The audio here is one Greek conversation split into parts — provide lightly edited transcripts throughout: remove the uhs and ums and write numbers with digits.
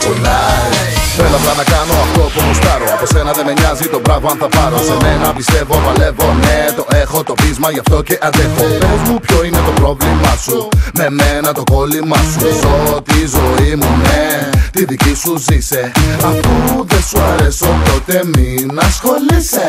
κολλάει. Θέλω απλά να κάνω αυτό που γουστάρω. Από σένα δεν με νοιάζει το μπράβο αν θα πάρω. Σε μένα πιστεύω, παλεύω, ναι, το έχω το πείσμα, γι' αυτό και αντέχω. Πες μου ποιο είναι το πρόβλημά σου, με μένα το κόλλημά σου. Ζω τη ζωή μου, ναι, τη δική σου ζήσε. Αφού δεν σου αρέσω τότε μην ασχολείσαι.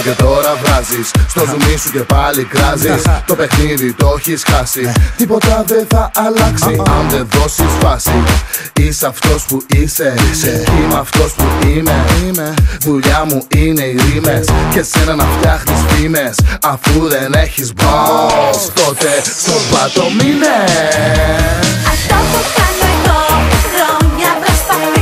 Και τώρα βράζεις, στο ζουμί σου και πάλι κράζεις. Το παιχνίδι το έχεις χάσει, τίποτα δεν θα αλλάξει αν δεν δώσεις φάση. Είσαι αυτός που είσαι, είμαι αυτός που είμαι. Δουλειά μου είναι οι ρήμες και σένα να φτιάχνεις φήμες. Αφού δεν έχεις boss, τότε στον πάτο μείνε. Αυτό που κάνω εγώ χρόνια προσπαθείς.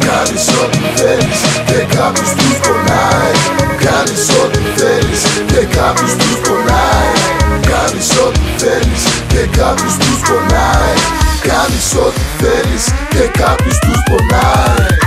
Κάνεις ό,τι θέλεις και κάποιος τους πονάει. Κάνεις ό,τι θέλεις και κάποιος τους πονάει. Κάνεις ό,τι θέλεις και κάποιος τους πονάει. Κάνεις ό,τι θέλεις και κάποιος τους πονάει.